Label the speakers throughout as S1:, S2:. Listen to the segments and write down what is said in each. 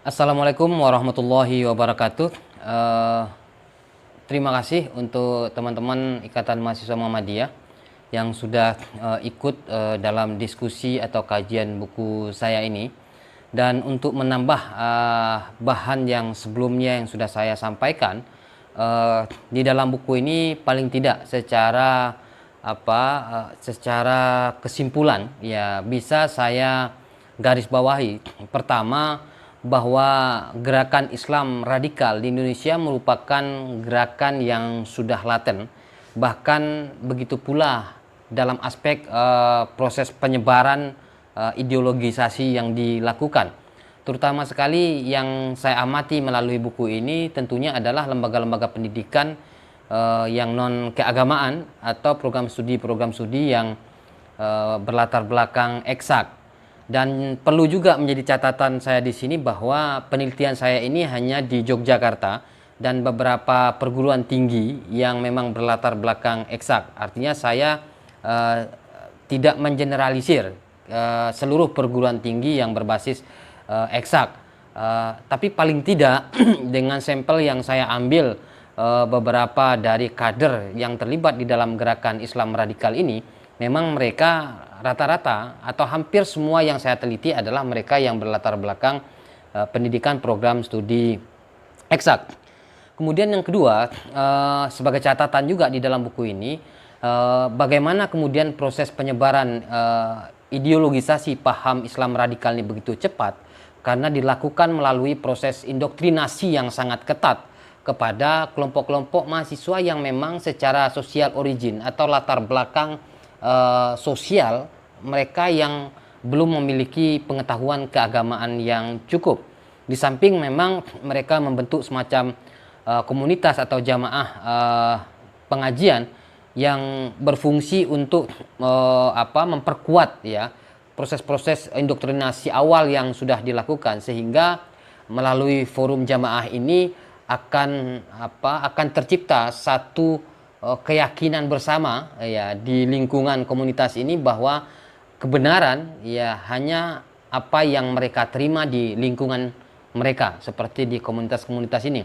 S1: Assalamualaikum warahmatullahi wabarakatuh. Eh, Terima kasih untuk teman-teman Ikatan Mahasiswa Muhammadiyah yang sudah ikut dalam diskusi atau kajian buku saya ini. Dan untuk menambah bahan yang sebelumnya yang sudah saya sampaikan, di dalam buku ini paling tidak secara kesimpulan ya bisa saya garis bawahi. Pertama, bahwa gerakan Islam radikal di Indonesia merupakan gerakan yang sudah laten, bahkan begitu pula dalam aspek proses penyebaran ideologisasi yang dilakukan. Terutama sekali yang saya amati melalui buku ini tentunya adalah lembaga-lembaga pendidikan yang non keagamaan atau program studi yang berlatar belakang eksak. Dan perlu juga menjadi catatan saya di sini bahwa penelitian saya ini hanya di Yogyakarta dan beberapa perguruan tinggi yang memang berlatar belakang eksak. Artinya saya tidak mengeneralisir seluruh perguruan tinggi yang berbasis eksak. Tapi paling tidak dengan sampel yang saya ambil beberapa dari kader yang terlibat di dalam gerakan Islam radikal ini, memang mereka rata-rata atau hampir semua yang saya teliti adalah mereka yang berlatar belakang pendidikan program studi eksak. Kemudian yang kedua, sebagai catatan juga di dalam buku ini, bagaimana kemudian proses penyebaran ideologisasi paham Islam radikal ini begitu cepat, karena dilakukan melalui proses indoktrinasi yang sangat ketat kepada kelompok-kelompok mahasiswa yang memang secara sosial origin atau latar belakang sosial mereka yang belum memiliki pengetahuan keagamaan yang cukup. Di samping memang mereka membentuk semacam komunitas atau jamaah pengajian yang berfungsi untuk memperkuat ya proses-proses indoktrinasi awal yang sudah dilakukan, sehingga melalui forum jamaah ini akan tercipta satu keyakinan bersama ya di lingkungan komunitas ini bahwa kebenaran ya hanya apa yang mereka terima di lingkungan mereka, seperti di komunitas-komunitas ini.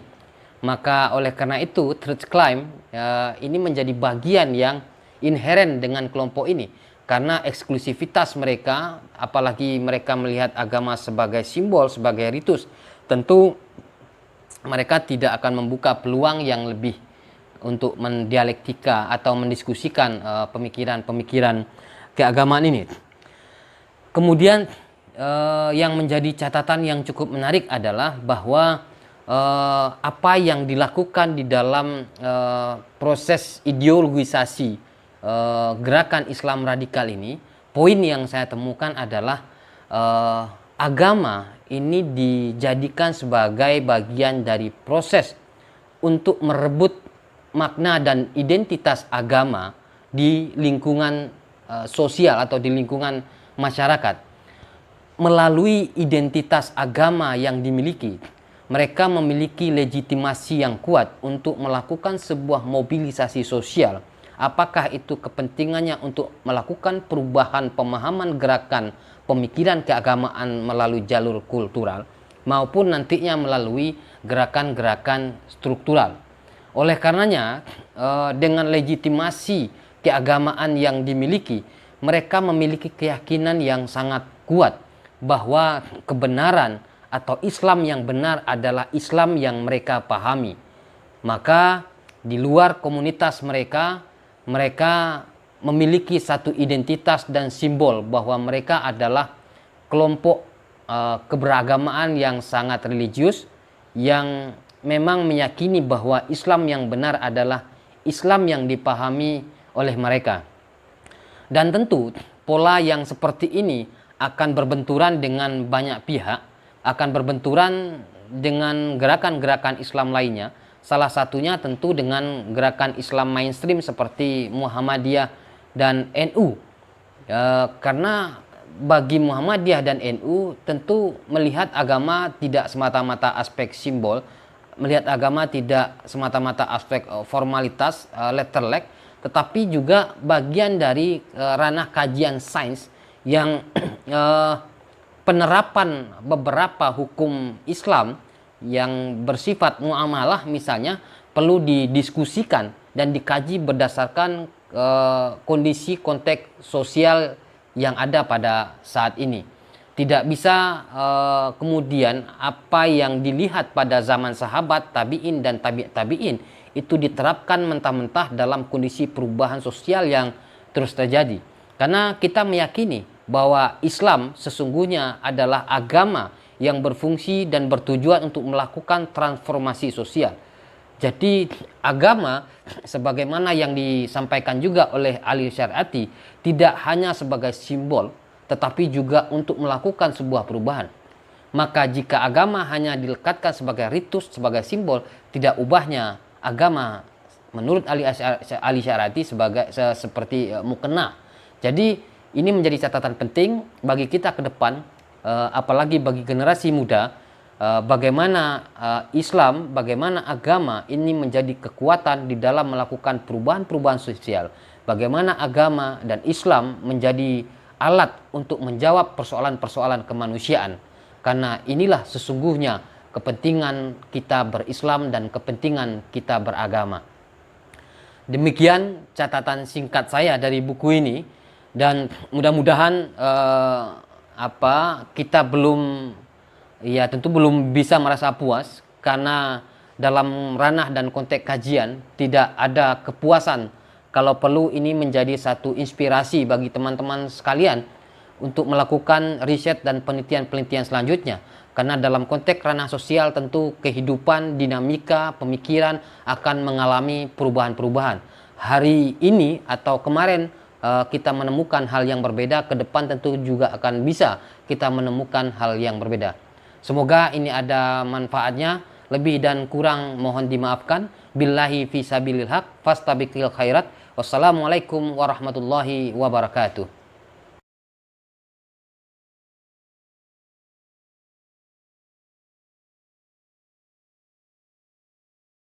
S1: Maka oleh karena itu Truth Climb ya, ini menjadi bagian yang inheren dengan kelompok ini, karena eksklusivitas mereka, apalagi mereka melihat agama sebagai simbol, sebagai ritus, tentu mereka tidak akan membuka peluang yang lebih untuk mendialektika atau mendiskusikan pemikiran-pemikiran keagamaan ini. Kemudian yang menjadi catatan yang cukup menarik adalah bahwa apa yang dilakukan di dalam proses ideologisasi gerakan Islam radikal ini, poin yang saya temukan adalah agama ini dijadikan sebagai bagian dari proses untuk merebut makna dan identitas agama di lingkungan sosial atau di lingkungan masyarakat. Melalui identitas agama yang dimiliki, mereka memiliki legitimasi yang kuat untuk melakukan sebuah mobilisasi sosial. Apakah itu kepentingannya untuk melakukan perubahan pemahaman gerakan pemikiran keagamaan melalui jalur kultural, maupun nantinya melalui gerakan-gerakan struktural. Oleh karenanya, dengan legitimasi keagamaan yang dimiliki, mereka memiliki keyakinan yang sangat kuat bahwa kebenaran atau Islam yang benar adalah Islam yang mereka pahami. Maka di luar komunitas mereka, mereka memiliki satu identitas dan simbol bahwa mereka adalah kelompok keberagamaan yang sangat religius, yang memang meyakini bahwa Islam yang benar adalah Islam yang dipahami oleh mereka. Dan tentu pola yang seperti ini akan berbenturan dengan banyak pihak, akan berbenturan dengan gerakan-gerakan Islam lainnya. Salah satunya tentu dengan gerakan Islam mainstream seperti Muhammadiyah dan NU. Karena bagi Muhammadiyah dan NU tentu melihat agama tidak semata-mata aspek simbol, melihat agama tidak semata-mata aspek formalitas, letterlek, tetapi juga bagian dari ranah kajian sains yang penerapan beberapa hukum Islam yang bersifat muamalah misalnya perlu didiskusikan dan dikaji berdasarkan kondisi konteks sosial yang ada pada saat ini. Tidak bisa kemudian apa yang dilihat pada zaman sahabat, tabi'in dan tabi'in itu diterapkan mentah-mentah dalam kondisi perubahan sosial yang terus terjadi. Karena kita meyakini bahwa Islam sesungguhnya adalah agama yang berfungsi dan bertujuan untuk melakukan transformasi sosial. Jadi agama sebagaimana yang disampaikan juga oleh ahli syariati tidak hanya sebagai simbol tetapi juga untuk melakukan sebuah perubahan. Maka jika agama hanya dilekatkan sebagai ritus, sebagai simbol, tidak ubahnya agama menurut ahli syariati seperti mukena. Jadi ini menjadi catatan penting bagi kita ke depan, apalagi bagi generasi muda, bagaimana Islam, bagaimana agama ini menjadi kekuatan di dalam melakukan perubahan-perubahan sosial. Bagaimana agama dan Islam menjadi alat untuk menjawab persoalan-persoalan kemanusiaan. Karena inilah sesungguhnya kepentingan kita berislam dan kepentingan kita beragama. Demikian catatan singkat saya dari buku ini, dan mudah-mudahan kita tentu belum bisa merasa puas karena dalam ranah dan konteks kajian tidak ada kepuasan. Kalau perlu ini menjadi satu inspirasi bagi teman-teman sekalian untuk melakukan riset dan penelitian-penelitian selanjutnya. Karena dalam konteks ranah sosial tentu kehidupan, dinamika, pemikiran akan mengalami perubahan-perubahan. Hari ini atau kemarin kita menemukan hal yang berbeda, ke depan tentu juga akan bisa kita menemukan hal yang berbeda. Semoga ini ada manfaatnya. Lebih dan kurang mohon dimaafkan. Billahi fi sabilil haq fastabiqil khairat. Wassalamualaikum warahmatullahi wabarakatuh.